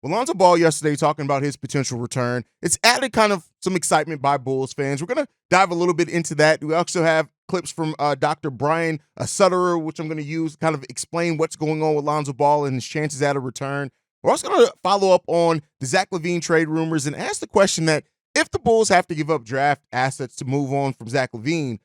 Well, Lonzo Ball yesterday talking about his potential return. It's added kind of some excitement by Bulls fans. We're going to dive a little bit into that. We also have clips from Dr. Brian Sutterer, which I'm going to use to kind of explain what's going on with Lonzo Ball and his chances at a return. We're also going to follow up on the Zack LaVine trade rumors and ask the question that if the Bulls have to give up draft assets to move on from Zack LaVine,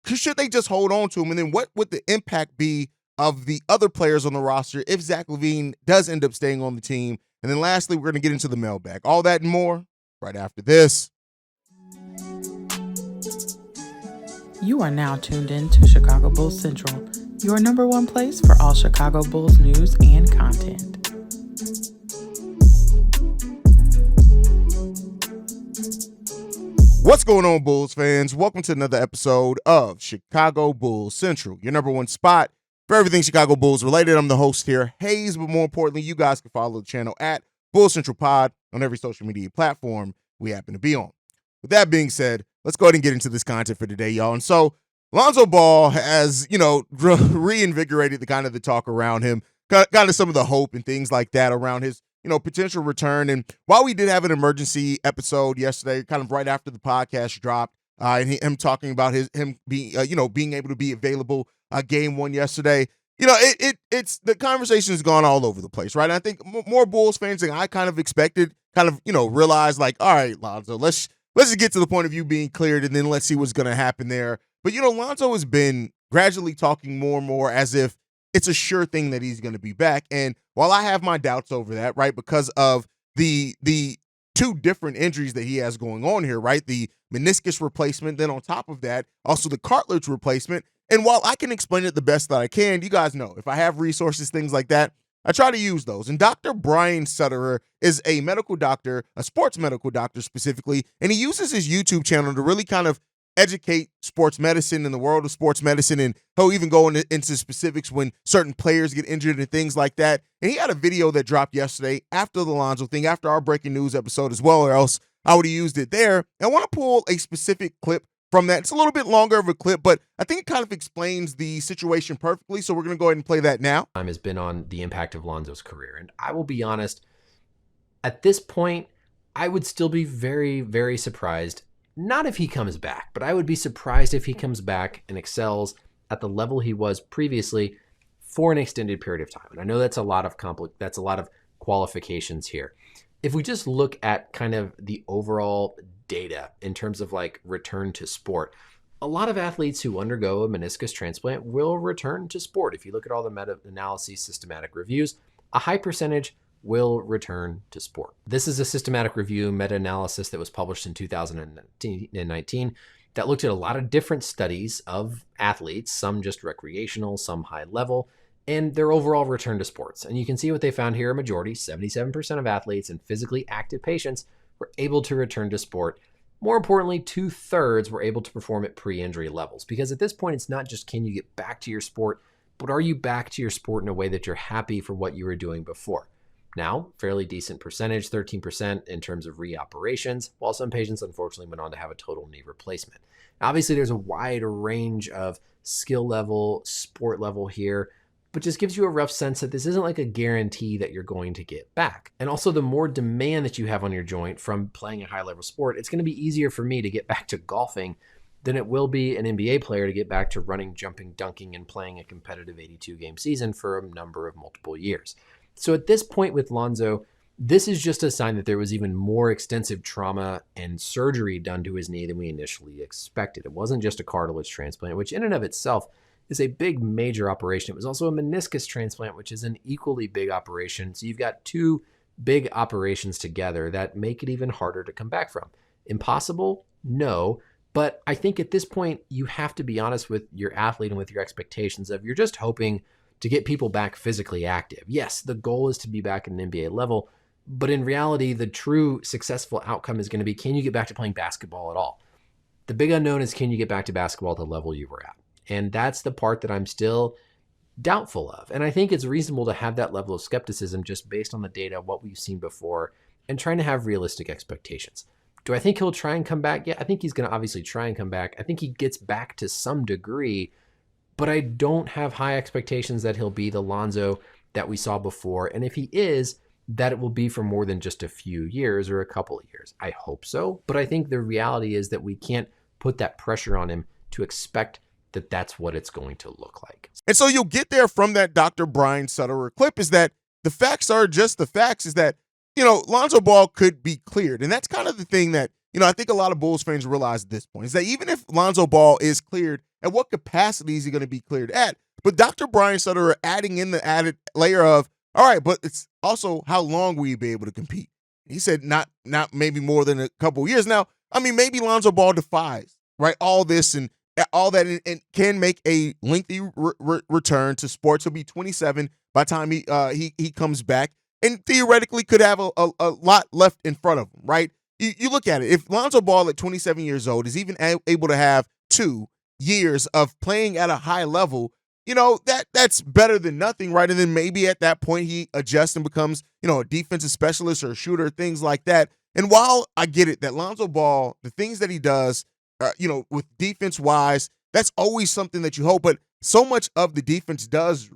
should they just hold on to him? And then what would the impact be of the other players on the roster if Zack LaVine does end up staying on the team? And then lastly, we're going to get into the mailbag. All that and more right after this. You are now tuned in to Chicago Bulls Central, your number one place for all Chicago Bulls news and content. What's going on, Bulls fans? Welcome to another episode of Chicago Bulls Central, your number one spot for everything Chicago Bulls related. I'm the host here, Hayes, but more importantly, you guys can follow the channel at Bulls Central Pod on every social media platform we happen to be on. With that being said, let's go ahead and get into this content for today, y'all. And so Lonzo Ball has, reinvigorated the talk around him, kind of some of the hope and things like that around his, potential return. And while we did have an emergency episode yesterday, kind of right after the podcast dropped, and him talking about him being, being able to be available game one yesterday, it's the conversation has gone all over the place, right? And I think more Bulls fans than I kind of expected, realized like, all right, Lonzo, let's just get to the point of you being cleared, and then let's see what's going to happen there. But, Lonzo has been gradually talking more and more as if it's a sure thing that he's going to be back. And while I have my doubts over that, right, because of the two different injuries that he has going on here, right, the meniscus replacement, then on top of that, also the cartilage replacement. And while I can explain it the best that I can, you guys know, if I have resources, things like that, I try to use those. And Dr. Brian Sutterer is a medical doctor, a sports medical doctor specifically, and he uses his YouTube channel to really kind of educate sports medicine in the world of sports medicine, and he'll even go into specifics when certain players get injured and things like that. And he had a video that dropped yesterday after the Lonzo thing, after our breaking news episode as well, or else I would have used it there. And I want to pull a specific clip from that. It's a little bit longer of a clip, but I think it kind of explains the situation perfectly. So we're going to go ahead and play that now. Time has been on the impact of Lonzo's career. And I will be honest, at this point, I would still be very, very surprised. Not if he comes back, but I would be surprised if he comes back and excels at the level he was previously for an extended period of time. And I know that's a lot of qualifications here. If we just look at kind of the overall data in terms of like return to sport, a lot of athletes who undergo a meniscus transplant will return to sport. If you look at all the meta-analyses, systematic reviews, a high percentage will return to sport. This is a systematic review meta-analysis that was published in 2019 that looked at a lot of different studies of athletes, some just recreational, some high level, and their overall return to sports. And you can see what they found here. A majority, 77% of athletes and physically active patients were able to return to sport. More importantly, 2/3 were able to perform at pre-injury levels, because at this point, it's not just can you get back to your sport, but are you back to your sport in a way that you're happy for what you were doing before? Now, fairly decent percentage, 13% in terms of reoperations, while some patients unfortunately went on to have a total knee replacement. Obviously, there's a wide range of skill level, sport level here, but just gives you a rough sense that this isn't like a guarantee that you're going to get back. And also, the more demand that you have on your joint from playing a high-level sport, it's going to be easier for me to get back to golfing than it will be an NBA player to get back to running, jumping, dunking, and playing a competitive 82-game season for a number of multiple years. So at this point with Lonzo, this is just a sign that there was even more extensive trauma and surgery done to his knee than we initially expected. It wasn't just a cartilage transplant, which in and of itself is a big major operation. It was also a meniscus transplant, which is an equally big operation. So you've got two big operations together that make it even harder to come back from. Impossible? No. But I think at this point, you have to be honest with your athlete and with your expectations of you're just hoping to get people back physically active. Yes, the goal is to be back at an NBA level, but in reality, the true successful outcome is going to be, can you get back to playing basketball at all? The big unknown is, can you get back to basketball at the level you were at? And that's the part that I'm still doubtful of. And I think it's reasonable to have that level of skepticism just based on the data, what we've seen before, and trying to have realistic expectations. Do I think he'll try and come back? Yeah, I think he's going to obviously try and come back. I think he gets back to some degree, but I don't have high expectations that he'll be the Lonzo that we saw before. And if he is, that it will be for more than just a few years or a couple of years. I hope so, but I think the reality is that we can't put that pressure on him to expect that that's what it's going to look like. And so you'll get there from that Dr. Brian Sutterer clip is that the facts are just the facts, is that, Lonzo Ball could be cleared. And that's kind of the thing that, I think a lot of Bulls fans realize at this point is that even if Lonzo Ball is cleared, at what capacity is he going to be cleared at? But Dr. Brian Sutterer adding in the added layer of, all right, but it's also how long will you be able to compete? He said not maybe more than a couple of years. Now, I mean, maybe Lonzo Ball defies, right, all this and all that and can make a lengthy return to sports. He'll be 27 by the time he comes back and theoretically could have a lot left in front of him, right? You look at it. If Lonzo Ball at 27 years old is even able to have 2 years of playing at a high level, that's better than nothing, right? And then maybe at that point he adjusts and becomes, a defensive specialist or a shooter, things like that. And while I get it that Lonzo Ball, the things that he does, with defense-wise, that's always something that you hope. But so much of the defense does,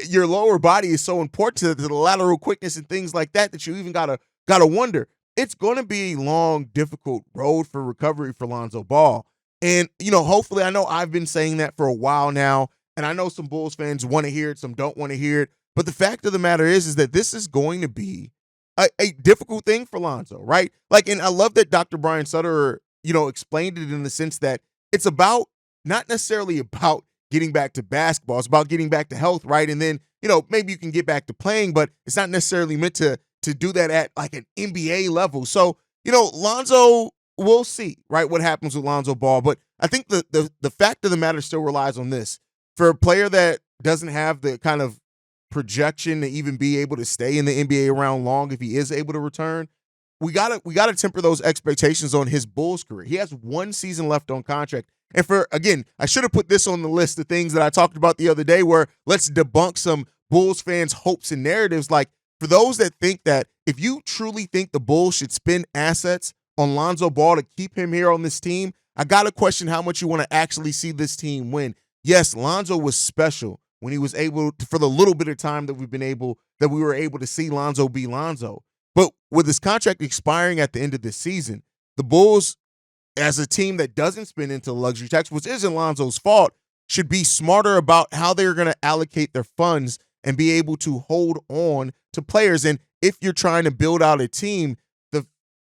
your lower body is so important to the lateral quickness and things like that you even gotta wonder. It's going to be a long, difficult road for recovery for Lonzo Ball. And, hopefully, I know I've been saying that for a while now, and I know some Bulls fans want to hear it, some don't want to hear it. But the fact of the matter is that this is going to be a difficult thing for Lonzo, right? Like, and I love that Dr. Brian Sutterer, explained it in the sense that it's about not necessarily about getting back to basketball. It's about getting back to health, right? And then, maybe you can get back to playing, but it's not necessarily meant to do that at like an NBA level. So, Lonzo, we'll see, right, what happens with Lonzo Ball. But I think the fact of the matter still relies on this. For a player that doesn't have the kind of projection to even be able to stay in the NBA around long if he is able to return, we gotta temper those expectations on his Bulls career. He has 1 season left on contract. And again, I should have put this on the list of things that I talked about the other day where let's debunk some Bulls fans' hopes and narratives. Like, for those that think that if you truly think the Bulls should spend assets on Lonzo Ball to keep him here on this team, I got to question how much you want to actually see this team win. Yes, Lonzo was special when he was able to, for the little bit of time that we were able to see Lonzo be Lonzo. But with his contract expiring at the end of this season, the Bulls, as a team that doesn't spend into luxury tax, which isn't Lonzo's fault, should be smarter about how they're going to allocate their funds and be able to hold on to players. And if you're trying to build out a team,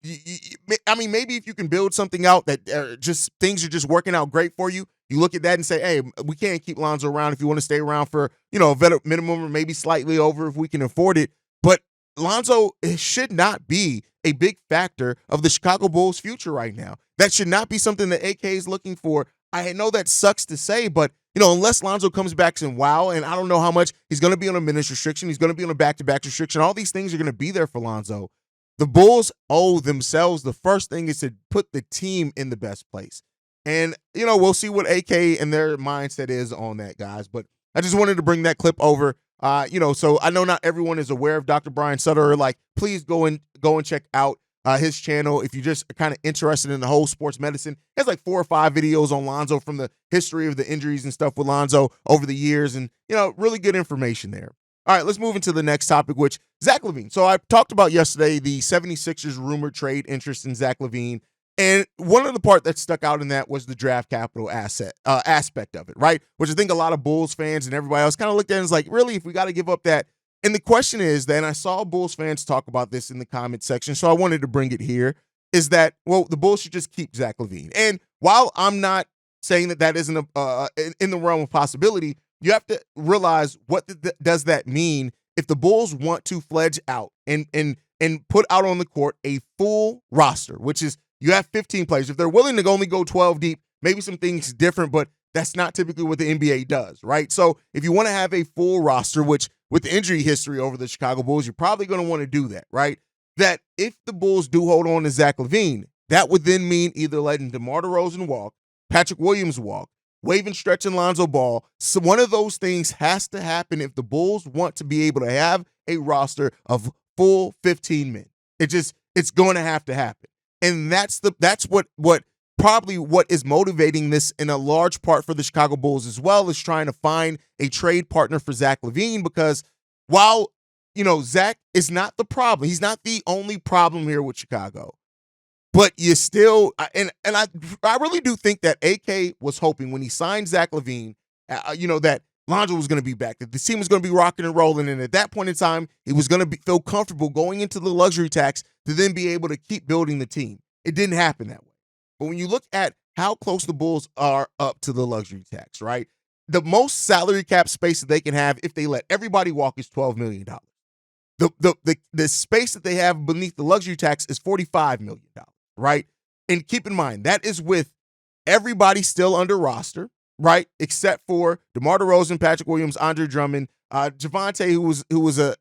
maybe if you can build something out that just things are just working out great for you, you look at that and say, hey, we can't keep Lonzo around if you want to stay around for, a vet minimum or maybe slightly over if we can afford it. But Lonzo should not be a big factor of the Chicago Bulls' future right now. That should not be something that AK is looking for. I know that sucks to say, but unless Lonzo comes back and wow, and I don't know how much he's going to be on a minutes restriction, he's going to be on a back-to-back restriction, all these things are going to be there for Lonzo. The Bulls owe themselves. The first thing is to put the team in the best place. And, we'll see what AK and their mindset is on that, guys. But I just wanted to bring that clip over. So I know not everyone is aware of Dr. Brian Sutterer. Like, please go and check out his channel if you're just kind of interested in the whole sports medicine. He has like 4 or 5 videos on Lonzo from the history of the injuries and stuff with Lonzo over the years. And, really good information there. All right, let's move into the next topic, which Zack LaVine. So I talked about yesterday the 76ers rumored trade interest in Zack LaVine. And one of the part that stuck out in that was the draft capital aspect of it, right? Which I think a lot of Bulls fans and everybody else kind of looked at it and was like, really, if we got to give up that? And the question is that, and I saw Bulls fans talk about this in the comment section, so I wanted to bring it here, is that, well, the Bulls should just keep Zack LaVine. And while I'm not saying that isn't in the realm of possibility, you have to realize what does that mean if the Bulls want to fledge out and put out on the court a full roster, which is you have 15 players. If they're willing to only go 12 deep, maybe some things different, but that's not typically what the NBA does, right? So if you want to have a full roster, which with the injury history over the Chicago Bulls, you're probably going to want to do that, right? That if the Bulls do hold on to Zack LaVine, that would then mean either letting DeMar DeRozan walk, Patrick Williams walk, waving, stretching Lonzo Ball. So one of those things has to happen if the Bulls want to be able to have a roster of full 15 men. It's going to have to happen. And that's what is motivating this in a large part for the Chicago Bulls as well, is trying to find a trade partner for Zack LaVine, because while Zach is not the problem. He's not the only problem here with Chicago. But you still, and I really do think that AK was hoping when he signed Zack LaVine, that Lonzo was going to be back, that the team was going to be rocking and rolling, and at that point in time, he was going to feel comfortable going into the luxury tax to then be able to keep building the team. It didn't happen that way. But when you look at how close the Bulls are up to the luxury tax, right? The most salary cap space that they can have if they let everybody walk is $12 million. The space that they have beneath the luxury tax is $45 million, right? And keep in mind, that is with everybody still under roster, right? Except for DeMar DeRozan, Patrick Williams, Andre Drummond, Javante, who was a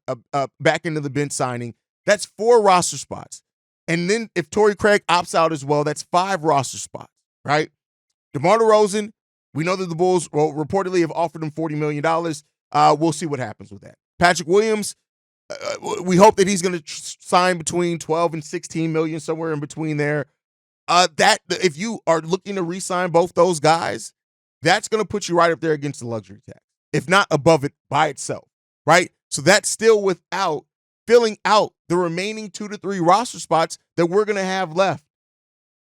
back into the bench signing. That's 4 roster spots. And then if Torrey Craig opts out as well, that's 5 roster spots, right? DeMar DeRozan, we know that the Bulls reportedly have offered him $40 million. We'll see what happens with that. Patrick Williams, we hope that he's going to sign between 12 and 16 million, somewhere in between there. That if you are looking to re-sign both those guys, that's going to put you right up there against the luxury tax, if not above it by itself, right? So that's still without filling out the remaining 2 to 3 roster spots that we're going to have left.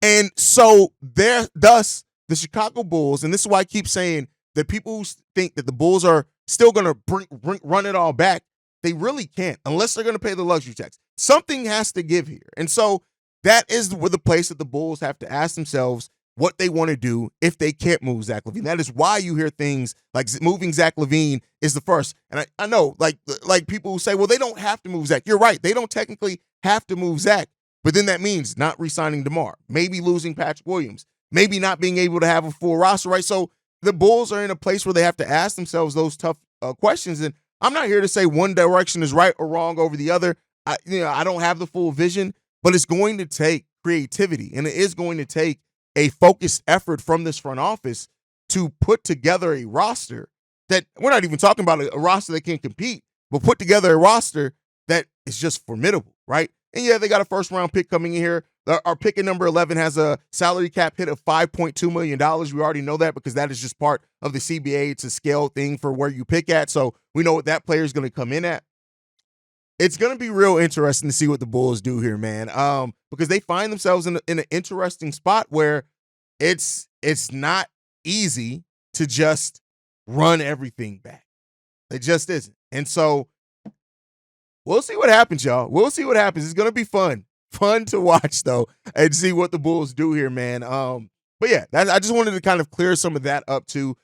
And so thus the Chicago Bulls, and this is why I keep saying that people who think that the Bulls are still going to run it all back, they really can't unless they're going to pay the luxury tax. Something has to give here. And so that is the place that the Bulls have to ask themselves what they want to do if they can't move Zack LaVine. That is why you hear things like moving Zack LaVine is the first. And I know, like people who say, well, they don't have to move Zack. You're right. They don't technically have to move Zack. But then that means not re-signing DeMar, maybe losing Patrick Williams, maybe not being able to have a full roster, right? So the Bulls are in a place where they have to ask themselves those tough questions. And I'm not here to say one direction is right or wrong over the other. I don't have the full vision, but it's going to take creativity, and it is going to take a focused effort from this front office to put together a roster that we're not even talking about a roster that can compete, but put together a roster that is just formidable, right? And yeah, they got a first-round pick coming in here. Our pick at number 11 has a salary cap hit of $5.2 million. We already know that because that is just part of the CBA. It's a scale thing for where you pick at, so we know what that player is going to come in at. It's going to be real interesting to see what the Bulls do here, man, because they find themselves in an interesting spot where it's not easy to just run everything back. It just isn't. And so we'll see what happens, y'all. We'll see what happens. It's going to be fun. Fun to watch, though, and see what the Bulls do here, man. But yeah, I just wanted to kind of clear some of that up, too.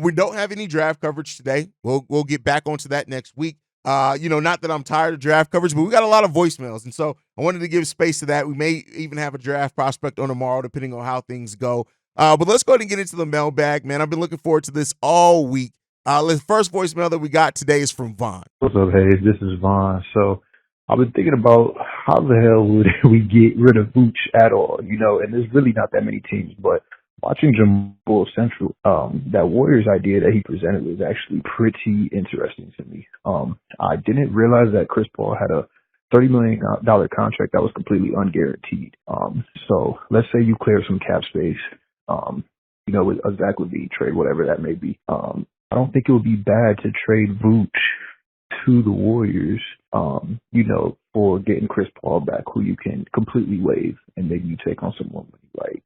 We don't have any draft coverage today. We'll get back onto that next week. Not that I'm tired of draft coverage, but we got a lot of voicemails, and so I wanted to give space to that. We may even have a draft prospect on tomorrow, depending on how things go. But let's go ahead and get into the mailbag, man. I've been looking forward to this all week. The first voicemail that we got today is from Vaughn. What's up, Hayes? This is Vaughn. So I've been thinking about how the hell would we get rid of Vooch at all, and there's really not that many teams, but watching Jamal Central, that Warriors idea that he presented was actually pretty interesting to me. I didn't realize that Chris Paul had a $30 million contract that was completely unguaranteed. So let's say you clear some cap space, with a Zack LaVine trade, whatever that may be. I don't think it would be bad to trade Vooch to the Warriors, for getting Chris Paul back, who you can completely waive, and maybe you take on someone like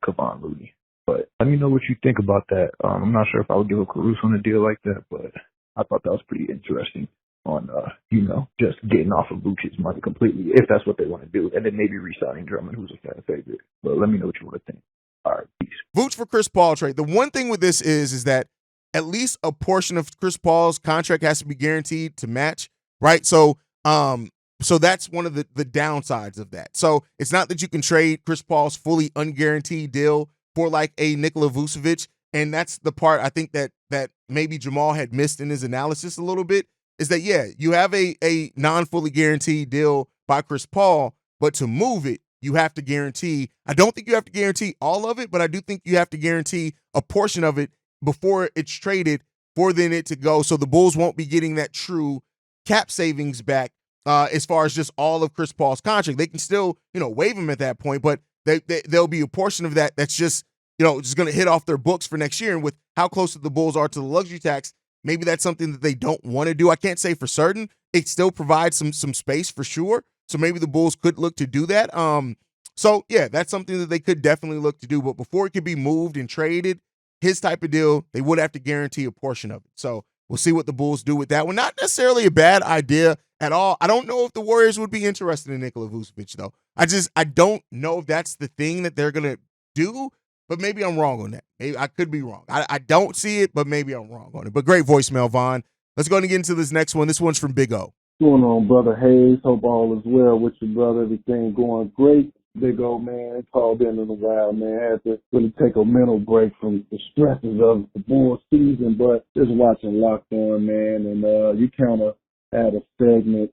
Kevon Looney. But let me know what you think about that. I'm not sure if I would give a Caruso on a deal like that, but I thought that was pretty interesting on, just getting off of Vooch's money completely, if that's what they want to do, and then maybe re-signing Drummond, who's a fan favorite. But let me know what you want to think. All right, peace. Vooch for Chris Paul trade. The one thing with this is that at least a portion of Chris Paul's contract has to be guaranteed to match, right? So that's one of the downsides of that. So it's not that you can trade Chris Paul's fully unguaranteed deal for like a Nikola Vucevic, and that's the part I think that maybe Jamal had missed in his analysis a little bit, is that, yeah, you have a non-fully guaranteed deal by Chris Paul, but to move it, you have to guarantee. I don't think you have to guarantee all of it, but I do think you have to guarantee a portion of it before it's traded for then it to go. So the Bulls won't be getting that true cap savings back as far as just all of Chris Paul's contract. They can still, waive him at that point, but there'll be a portion of that that's just going to hit off their books for next year. And with how close the Bulls are to the luxury tax, maybe that's something that they don't want to do. I can't say for certain. it still provides some space for sure. So maybe the Bulls could look to do that. So yeah, that's something that they could definitely look to do. But before it could be moved and traded, his type of deal, they would have to guarantee a portion of it. So we'll see what the Bulls do with that one. Not necessarily a bad idea at all. I don't know if the Warriors would be interested in Nikola Vucevic, though. I don't know if that's the thing that they're gonna do. But maybe I'm wrong on that. Maybe I could be wrong. I don't see it, but maybe I'm wrong on it. But great voicemail, Vaughn. Let's go ahead and get into this next one. This one's from Big O. What's going on, Brother Hayes? Hope all is well with you, brother. Everything going great. Big O, man, called in a while, man. Had to really take a mental break from the stresses of the Bulls season, but just watching Locked On, man, and you kind of had a segment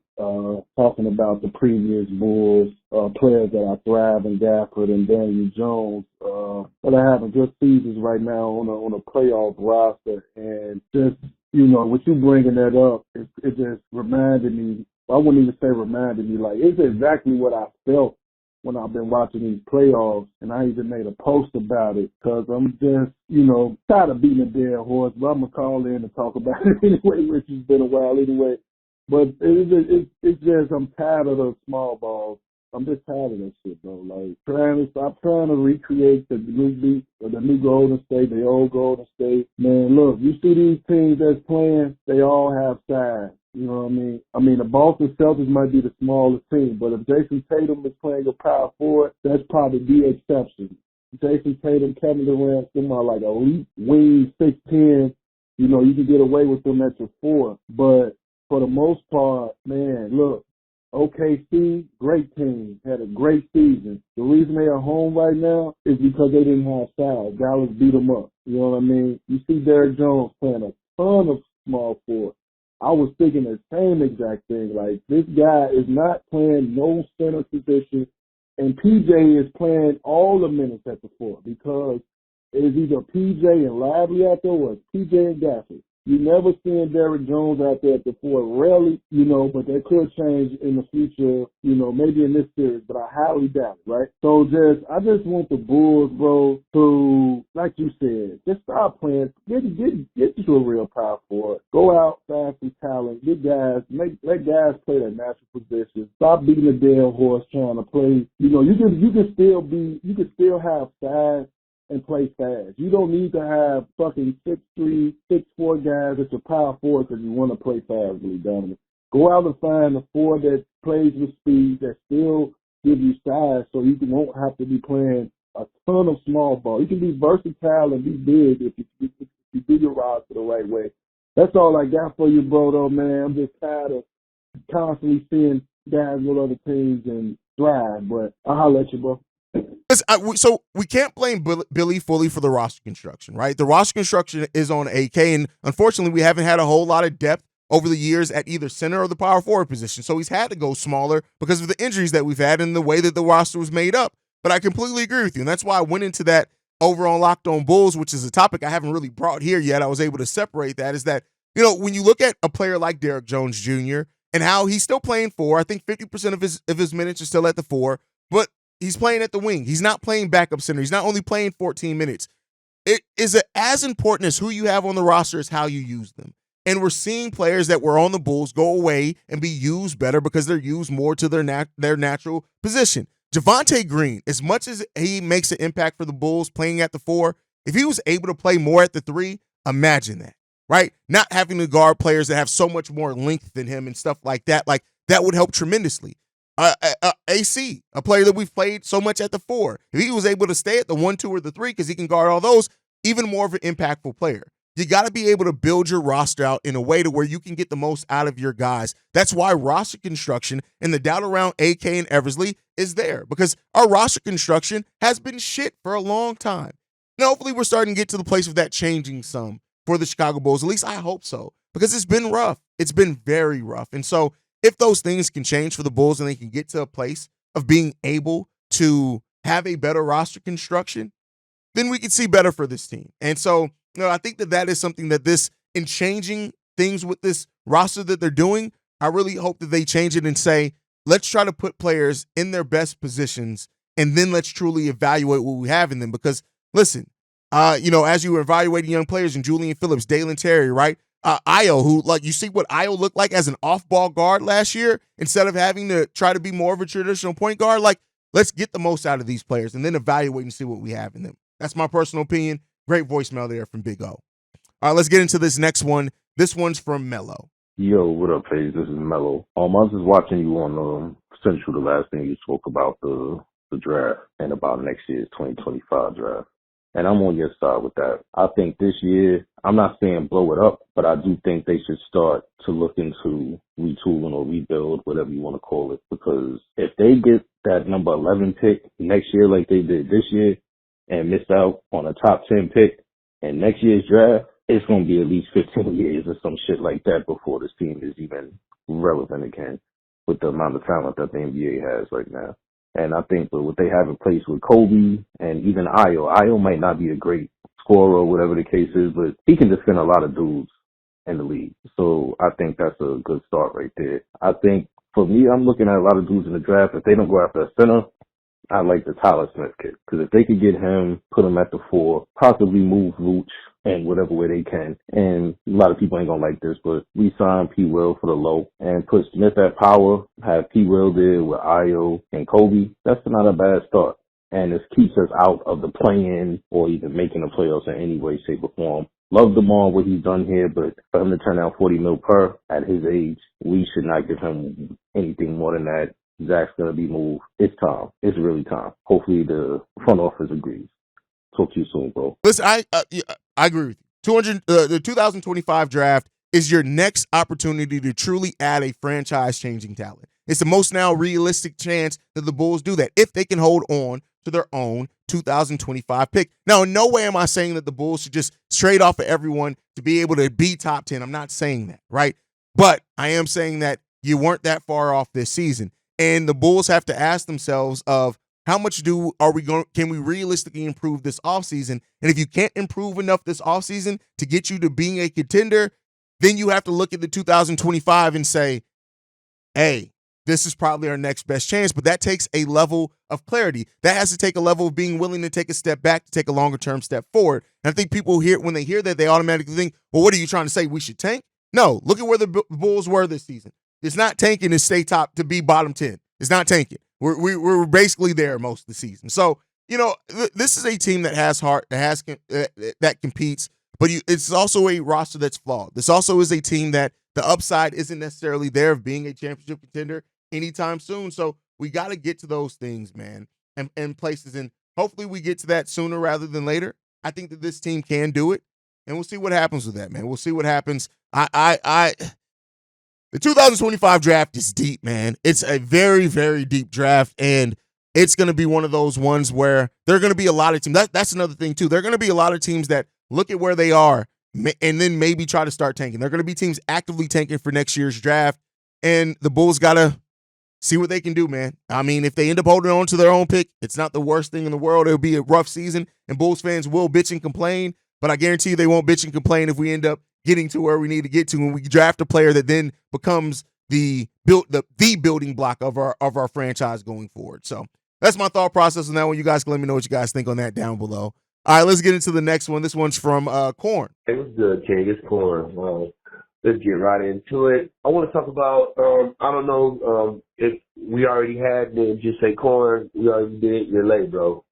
talking about the previous Bulls players that are thriving, Gafford and Daniel Jones, that are having good seasons right now on a playoff roster, and just, you know, with you bringing that up, it just reminded me. I wouldn't even say reminded me, like, it's exactly what I felt when I've been watching these playoffs, and I even made a post about it, because I'm just, you know, tired of beating a dead horse, but I'm going to call in and talk about it anyway, which has been a while anyway. But it's just, I'm tired of those small balls. I'm just tired of that shit, bro. Like, stop trying to recreate the new Golden State, the old Golden State. Man, look, you see these teams that's playing, they all have size. You know what I mean? I mean, the Boston Celtics might be the smallest team, but if Jason Tatum is playing a power forward, that's probably the exception. Jason Tatum, Kevin Durant, them are like elite wing 6'10". You know, you can get away with them at your 4. But for the most part, man, look, OKC, great team, had a great season. The reason they are home right now is because they didn't have size. Dallas beat them up. You know what I mean? You see Derrick Jones playing a ton of small forward. I was thinking the same exact thing. Like, this guy is not playing no center position, and PJ is playing all the minutes at the 4 because it's either PJ and Lively out there or it's PJ and Gafford. You never seen Derrick Jones out there at the 4. Rarely, you know, but that could change in the future, you know, maybe in this series, but I highly doubt it, right? So I just want the Bulls, bro, to, like you said, just start playing, get to a real power forward. Go out, find some talent, get guys, let guys play their natural position. Stop beating the dead horse trying to play. You know, you can still have size and play fast. You don't need to have fucking 6'3", 6'4" guys at your power forward because you want to play fast, really, Donovan. Go out and find a 4 that plays with speed, that still gives you size so you won't have to be playing a ton of small ball. You can be versatile and be big if you do your roster the right way. That's all I got for you, bro, though, man. I'm just tired of constantly seeing guys with other teams and thrive, but I'll holler at you, bro. So we can't blame Billy fully for the roster construction, right? The roster construction is on AK, and unfortunately, we haven't had a whole lot of depth over the years at either center or the power forward position. So he's had to go smaller because of the injuries that we've had and the way that the roster was made up. But I completely agree with you, and that's why I went into that over on Locked On Bulls, which is a topic I haven't really brought here yet. I was able to separate that. Is that, you know, when you look at a player like Derrick Jones Jr. and how he's still playing 4, I think 50% of his minutes are still at the 4, but he's playing at the wing. He's not playing backup center. He's not only playing 14 minutes. It is as important as who you have on the roster as how you use them. And we're seeing players that were on the Bulls go away and be used better because they're used more to their natural position. Javonte Green, as much as he makes an impact for the Bulls playing at the 4, if he was able to play more at the 3, imagine that, right? Not having to guard players that have so much more length than him and stuff like that would help tremendously. AC, a player that we've played so much at the 4. If he was able to stay at the 1, 2, or the 3 because he can guard all those, even more of an impactful player. You got to be able to build your roster out in a way to where you can get the most out of your guys. That's why roster construction and the doubt around AK and Eversley is there, because our roster construction has been shit for a long time. Now, hopefully we're starting to get to the place of that changing some for the Chicago Bulls. At least I hope so, because it's been rough. It's been very rough. And so if those things can change for the Bulls and they can get to a place of being able to have a better roster construction, then we can see better for this team. And so, you know, I think that is something that in changing things with this roster that they're doing, I really hope that they change it and say, let's try to put players in their best positions, and then let's truly evaluate what we have in them. Because, listen, you know, as you were evaluating young players and Julian Phillips, Dalen Terry, right? Io, who, like, you see what Io looked like as an off-ball guard last year instead of having to try to be more of a traditional point guard. Like, let's get the most out of these players and then evaluate and see what we have in them. That's my personal opinion. Great voicemail there from Big O. All right, let's get into this next one. This one's from Mello. Yo, what up, Paige? This is Mello. I was just watching you on Central the last thing you spoke about the draft and about next year's 2025 draft. And I'm on your side with that. I think this year, I'm not saying blow it up, but I do think they should start to look into retooling or rebuild, whatever you want to call it. Because if they get that number 11 pick next year like they did this year and miss out on a top 10 pick in next year's draft, it's going to be at least 15 years or some shit like that before this team is even relevant again with the amount of talent that the NBA has right now. And I think with what they have in place with Kobe and even Io might not be a great scorer or whatever the case is, but he can defend a lot of dudes in the league. So I think that's a good start right there. I think for me, I'm looking at a lot of dudes in the draft. If they don't go after a center, I like the Tyler Smith kid. Because if they could get him, put him at the 4, possibly move Vooch in whatever way they can. And a lot of people ain't going to like this, but we signed P. Will for the low and put Smith at power, have P. Will there with Io and Kobe. That's not a bad start. And this keeps us out of the play-in or even making the playoffs in any way, shape, or form. Love DeMar, what he's done here, but for him to turn out $40 million per at his age, we should not give him anything more than that. Zach's going to be moved. It's time. It's really time. Hopefully the front office agrees. Talk to you soon, bro. Listen, I agree with you. The 2025 draft is your next opportunity to truly add a franchise-changing talent. It's the most now realistic chance that the Bulls do that if they can hold on to their own 2025 pick. Now, in no way am I saying that the Bulls should just trade off of everyone to be able to be top 10. I'm not saying that, right? But I am saying that you weren't that far off this season. And the Bulls have to ask themselves of how much can we realistically improve this offseason? And if you can't improve enough this offseason to get you to being a contender, then you have to look at the 2025 and say, hey, this is probably our next best chance. But that takes a level of clarity. That has to take a level of being willing to take a step back to take a longer term step forward. And I think people when they hear that, they automatically think, well, what are you trying to say? We should tank? No, look at where the Bulls were this season. It's not tanking to stay top, to be bottom 10. It's not tanking. We're basically there most of the season. So, this is a team that has heart, that competes, but it's also a roster that's flawed. This also is a team that the upside isn't necessarily there of being a championship contender anytime soon. So we got to get to those things, man, and places. And hopefully we get to that sooner rather than later. I think that this team can do it, and we'll see what happens with that, man. We'll see what happens. The 2025 draft is deep, man. It's a very, very deep draft, and it's going to be one of those ones where there are going to be a lot of teams. That's another thing, too. There are going to be a lot of teams that look at where they are and then maybe try to start tanking. There are going to be teams actively tanking for next year's draft, and the Bulls got to see what they can do, man. I mean, if they end up holding on to their own pick, it's not the worst thing in the world. It'll be a rough season, and Bulls fans will bitch and complain, but I guarantee you they won't bitch and complain if we end up getting to where we need to get to when we draft a player that then becomes the building block of our franchise going forward. So that's my thought process on that one. You guys can let me know what you guys think on that down below. All right, let's get into the next one. This one's from Corn. Hey, what's good, King? It's Corn. Let's get right into it. I want to talk about, I don't know if we already had, then just say Corn. We already did. You're late, bro.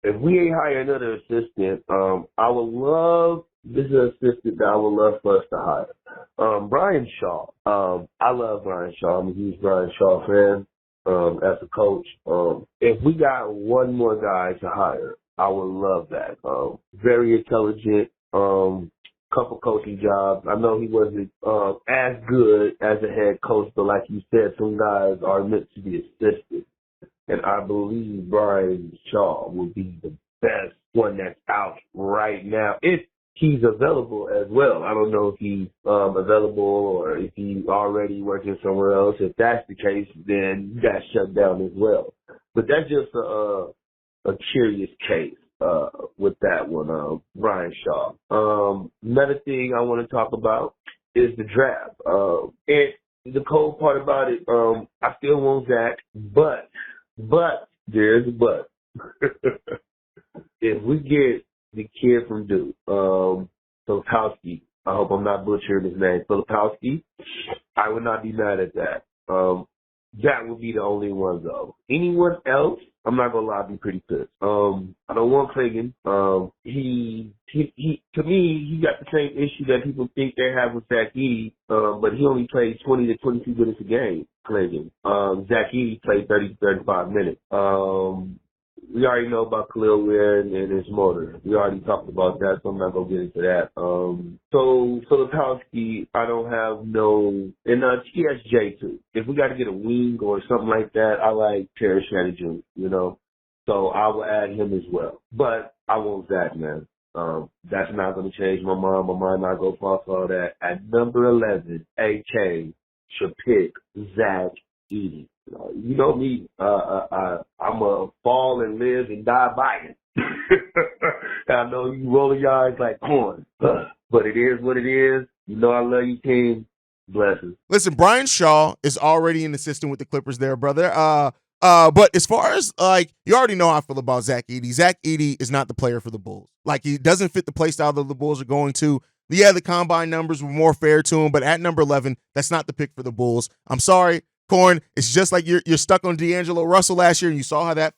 If we ain't hire another assistant, I would love, this is an assistant that I would love for us to hire. Brian Shaw. I love Brian Shaw. I'm a huge Brian Shaw fan as a coach. If we got one more guy to hire, I would love that. Very intelligent, couple coaching jobs. I know he wasn't as good as a head coach, but like you said, some guys are meant to be assistants. And I believe Brian Shaw will be the best one that's out right now, if he's available as well. I don't know if he's available or if he's already working somewhere else. If that's the case, then that's shut down as well. But that's just a curious case with that one, Brian Shaw. Another thing I want to talk about is the draft. And the cold part about it, I still want Zach, but there's a but. If we get the kid from Duke, Sotowski, I hope I'm not butchering his name. Filipowski. I would not be mad at that. That would be the only one though. Anyone else, I'm not gonna lie, I'd be pretty pissed. I don't want Clayton. He to me, he got the same issue that people think they have with Zack Edey, but he only played 20 to 22 minutes a game, Clayton. Zack Edey played 30 to 35 minutes. We already know about Khalil Ware and his motor. We already talked about that, so I'm not gonna get into that. So Filipowski, I don't have no, and TSJ too. If we got to get a wing or something like that, I like Terrence Shannon Jr. You know, so I will add him as well. But I want Zach, man. That's not gonna change my mind. My mind not gonna fall for all that. At number 11, AK should pick Zack Edey. You know me, I'm a fall and live and die by it. I know you rolling your eyes like corn, but it is what it is. You know I love you, team. Blessings. Listen, Brian Shaw is already in the system with the Clippers there, brother. But as far as like, you already know how I feel about Zack Edey. Zack Edey is not the player for the Bulls. Like, he doesn't fit the play style that the Bulls are going to. Yeah, the combine numbers were more fair to him, but at number 11, that's not the pick for the Bulls. I'm sorry, Corn. It's just like you're stuck on D'Angelo Russell last year, and you saw how that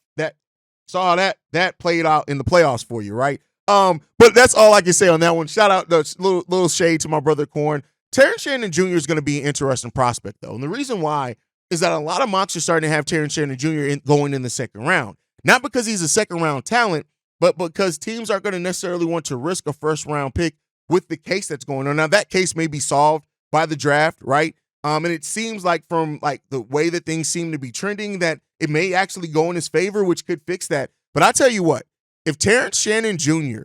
played out in the playoffs for you, right? But that's all I can say on that one. Shout out the little shade to my brother Corn. Terrence Shannon Jr. is going to be an interesting prospect, though. And the reason why is that a lot of mocks are starting to have Terrence Shannon Jr. going in the second round. Not because he's a second-round talent, but because teams aren't going to necessarily want to risk a first-round pick with the case that's going on. Now, that case may be solved by the draft, right? And it seems like from like the way that things seem to be trending that it may actually go in his favor, which could fix that. But I tell you what, if Terrence Shannon Jr.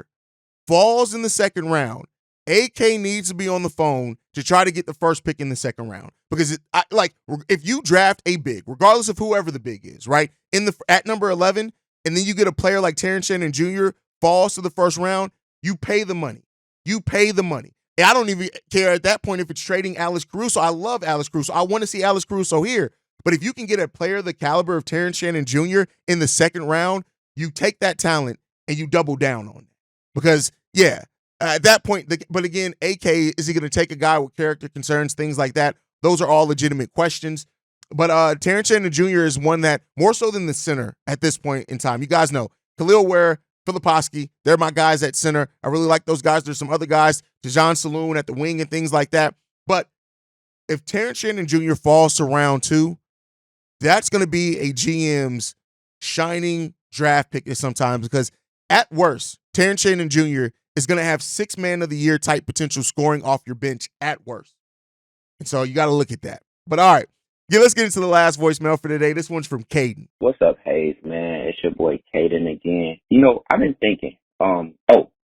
falls in the second round, AK needs to be on the phone to try to get the first pick in the second round. Because if you draft a big, regardless of whoever the big is, right, at number 11, and then you get a player like Terrence Shannon Jr. falls to the first round, you pay the money. You pay the money. And I don't even care at that point if it's trading Alex Caruso. I love Alex Caruso. I want to see Alex Caruso here. But if you can get a player the caliber of Terrence Shannon Jr. in the second round, you take that talent and you double down on it. Because, yeah, at that point, but again, AK, is he going to take a guy with character concerns, things like that? Those are all legitimate questions. But Terrence Shannon Jr. is one that, more so than the center at this point in time. You guys know, Khalil Ware, Filipowski, they're my guys at center. I really like those guys. There's some other guys, Dejan Saloon at the wing and things like that. But if Terrence Shannon Jr. falls to round 2, that's going to be a GM's shining draft pick sometimes, because at worst, Terrence Shannon Jr. is going to have 6 man of the year type potential scoring off your bench at worst. And so you got to look at that. But all right, let's get into the last voicemail for today. This one's from Caden. What's up, Hayes, man? It's your boy Caden again. I've been thinking,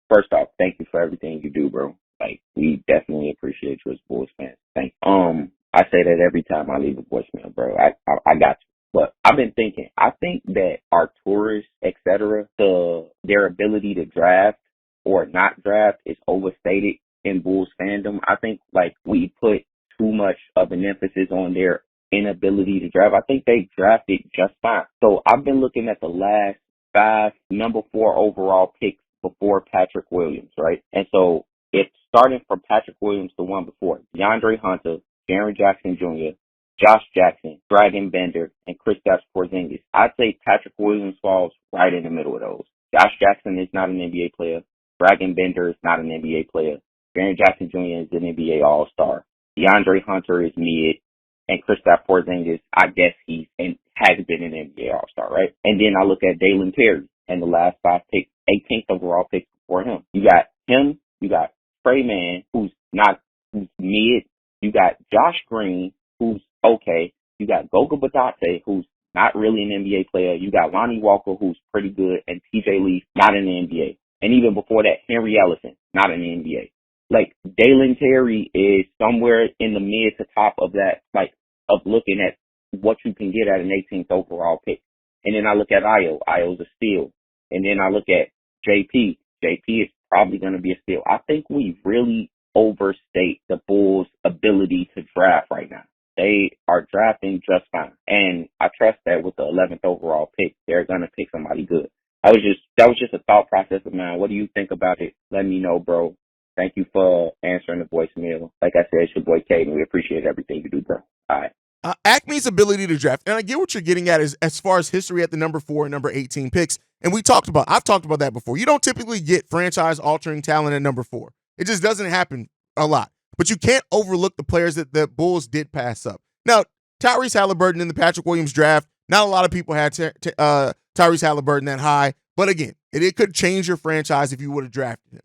first off, thank you for everything you do, bro. Like, we definitely appreciate you as Bulls fans. Thank you. I say that every time I leave a voicemail, bro. I got you. But I've been thinking, I think that our tourists, et cetera, their ability to draft or not draft is overstated in Bulls fandom. I think, like, we put too much of an emphasis on their inability to draft. I think they drafted just fine. So I've been looking at the last 5 number 4 overall picks before Patrick Williams, right? And so it's starting from Patrick Williams, the one before, DeAndre Hunter, Jaren Jackson Jr., Josh Jackson, Dragon Bender, and Kristaps Porzingis. I'd say Patrick Williams falls right in the middle of those. Josh Jackson is not an NBA player. Dragon Bender is not an NBA player. Jaren Jackson Jr. is an NBA All-Star. DeAndre Hunter is mid. And Kristaps Porzingis, I guess he has been an NBA All-Star, right? And then I look at Dalen Terry and the last 5 picks, 18th overall picks before him. You got him. You got Trey Mann, who's mid. You got Josh Green, who's okay. You got Goga Batate, who's not really an NBA player. You got Lonnie Walker, who's pretty good, and TJ Leaf, not in the NBA. And even before that, Henry Ellison, not in the NBA. Like, Dalen Terry is somewhere in the mid to top of that, like, of looking at what you can get at an 18th overall pick. And then I look at Io. Io's a steal. And then I look at JP. JP is probably going to be a steal. I think we really overstate the Bulls' ability to draft right now. They are drafting just fine. And I trust that with the 11th overall pick, they're going to pick somebody good. That was just a thought process of mine. What do you think about it? Let me know, bro. Thank you for answering the voicemail. Like I said, it's your boy Caden. We appreciate everything you do, bro. All right. Acme's ability to draft, and I get what you're getting at is as far as history at the number 4 and number 18 picks. And I've talked about that before. You don't typically get franchise altering talent at number 4. It just doesn't happen a lot. But you can't overlook the players that the Bulls did pass up. Now, Tyrese Halliburton in the Patrick Williams draft, not a lot of people had Tyrese Halliburton that high. But again, it could change your franchise if you would have drafted him.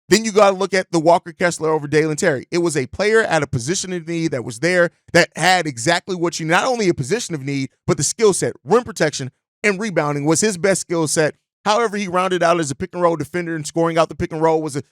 Then you got to look at the Walker Kessler over Dalen Terry. It was a player at a position of need that was there that had exactly what you need, not only a position of need, but the skill set, rim protection, and rebounding was his best skill set. However, he rounded out as a pick and roll defender, and scoring out the pick and roll was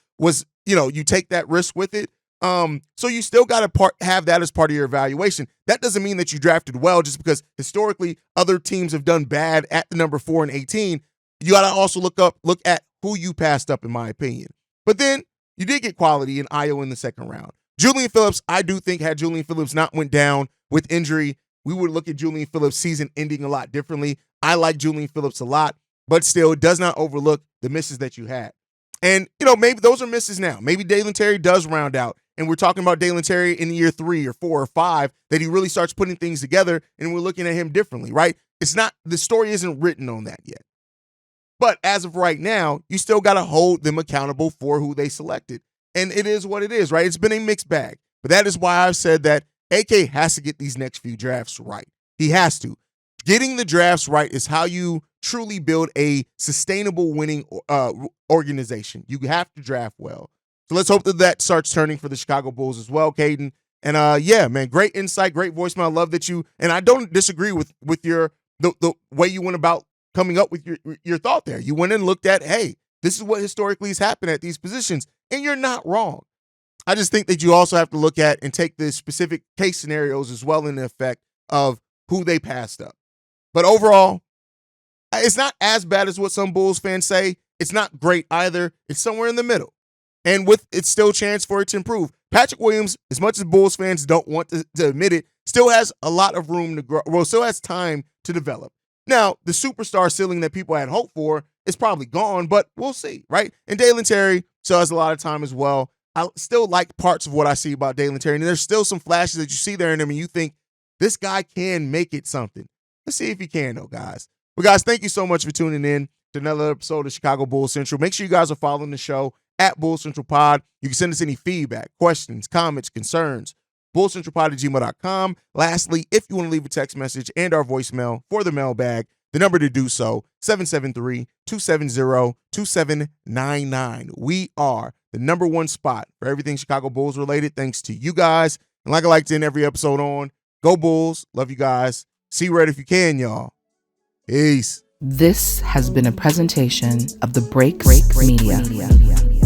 you take that risk with it. So you still got to have that as part of your evaluation. That doesn't mean that you drafted well just because historically other teams have done bad at the number 4 and 18. You got to also look at who you passed up, in my opinion. But then you did get quality in Iowa in the second round. Julian Phillips, I do think had Julian Phillips not went down with injury, we would look at Julian Phillips' season ending a lot differently. I like Julian Phillips a lot, but still it does not overlook the misses that you had. And, maybe those are misses now. Maybe Dalen Terry does round out, and we're talking about Dalen Terry in year 3 or 4 or 5 that he really starts putting things together, and we're looking at him differently, right? The story isn't written on that yet. But as of right now, you still got to hold them accountable for who they selected. And it is what it is, right? It's been a mixed bag. But that is why I've said that AK has to get these next few drafts right. He has to. Getting the drafts right is how you truly build a sustainable winning organization. You have to draft well. So let's hope that starts turning for the Chicago Bulls as well, Caden. And yeah, man, great insight, great voicemail. I love that and I don't disagree with the way you went about coming up with your thought there. You went and looked at, hey, this is what historically has happened at these positions, and you're not wrong. I just think that you also have to look at and take the specific case scenarios as well in the effect of who they passed up. But overall, it's not as bad as what some Bulls fans say. It's not great either. It's somewhere in the middle. And it's still a chance for it to improve. Patrick Williams, as much as Bulls fans don't want to admit it, still has a lot of room to grow. Well, still has time to develop. Now, the superstar ceiling that people had hoped for is probably gone, but we'll see, right? And Dalen Terry still has a lot of time as well. I still like parts of what I see about Dalen Terry, and there's still some flashes that you see there in him, and you think, this guy can make it something. Let's see if he can, though, guys. But, guys, thank you so much for tuning in to another episode of Chicago Bulls Central. Make sure you guys are following the show at Bulls Central Pod. You can send us any feedback, questions, comments, concerns, bullcentralpod@gmail.com. Lastly, if you want to leave a text message and our voicemail for the mailbag, the number to do so, 773-270-2799. We are the number 1 spot for everything Chicago Bulls related, thanks to you guys. And like I like to end every episode on, go Bulls. Love you guys. See red if you can, y'all. Peace. This has been a presentation of the Break Media.